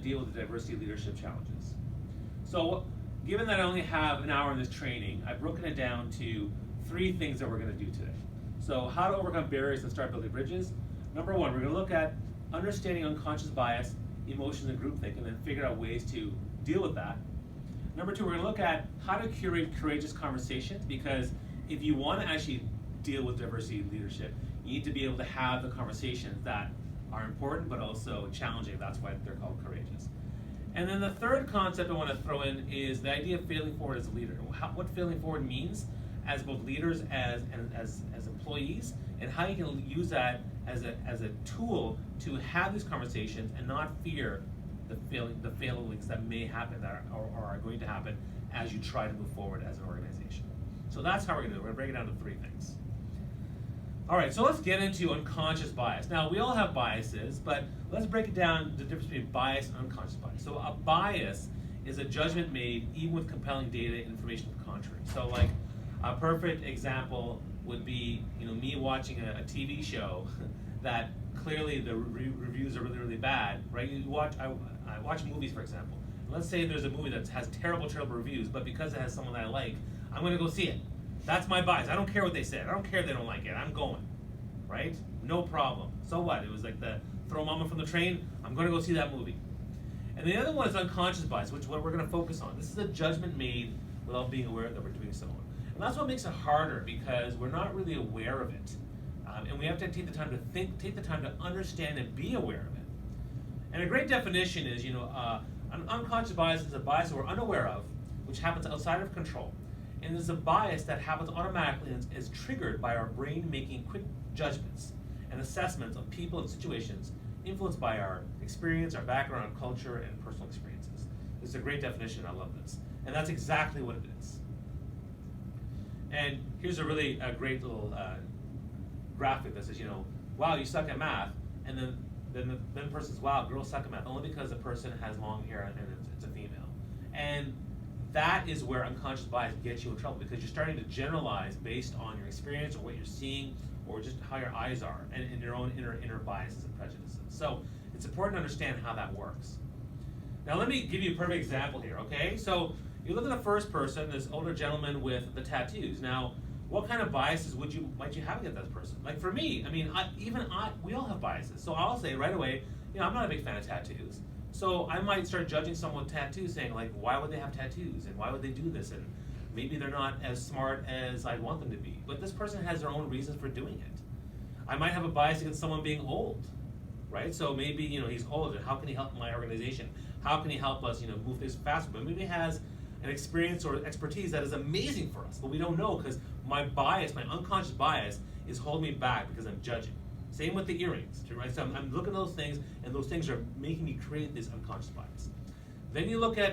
deal with the diversity leadership challenges. So given that I only have an hour in this training, I've broken it down to 3 things that we're going to do today. So how to overcome barriers and start building bridges. Number 1, we're going to look at understanding unconscious bias, emotions, and groupthink, and then figure out ways to deal with that. Number 2, we're going to look at how to curate courageous conversations, because if you want to actually deal with diversity leadership, you need to be able to have the conversations that are important but also challenging. That's why they're called courageous. And then the third concept I want to throw in is the idea of failing forward as a leader. What failing forward means as both leaders as employees, and how you can use that as a tool to have these conversations and not fear the failings that may happen or are going to happen as you try to move forward as an organization. So that's how we're going to do it. We're going to break it down to 3 things. All right, so let's get into unconscious bias. Now, we all have biases, but let's break it down, the difference between bias and unconscious bias. So a bias is a judgment made even with compelling data and information to the contrary. So like a perfect example would be, me watching a TV show that clearly the reviews are really, really bad, right? I watch movies, for example. Let's say there's a movie that has terrible, terrible reviews, but because it has someone that I like, I'm going to go see it. That's my bias. I don't care what they said. I don't care if they don't like it. I'm going, right? No problem. So what? It was like the throw mama from the train. I'm going to go see that movie. And the other one is unconscious bias, which is what we're going to focus on. This is a judgment made without being aware that we're doing so. And that's what makes it harder, because we're not really aware of it. And we have to take the time to think, take the time to understand and be aware of it. And a great definition is, an unconscious bias is a bias that we're unaware of, which happens outside of control. And is a bias that happens automatically and is triggered by our brain making quick judgments and assessments of people and situations influenced by our experience, our background, our culture, and personal experiences. This is a great definition. I love this. And that's exactly what it is. And here's a really great little graphic that says, wow, you suck at math. And then the person says, wow, girls suck at math, only because the person has long hair and it's a female. And that is where unconscious bias gets you in trouble, because you're starting to generalize based on your experience or what you're seeing or just how your eyes are and your own inner biases and prejudices. So it's important to understand how that works. Now let me give you a perfect example here, okay? So you look at the first person, this older gentleman with the tattoos. Now, what kind of biases might you have against that person? Like for me, we all have biases. So I'll say right away, I'm not a big fan of tattoos. So I might start judging someone with tattoos, saying like, why would they have tattoos and why would they do this? And maybe they're not as smart as I'd want them to be. But this person has their own reasons for doing it. I might have a bias against someone being old, right? So maybe he's old, and how can he help my organization? How can he help us move things faster? But maybe he has an experience or expertise that is amazing for us, but we don't know because my unconscious bias is holding me back because I'm judging. Same with the earrings, right? So I'm looking at those things, and those things are making me create this unconscious bias. Then you look at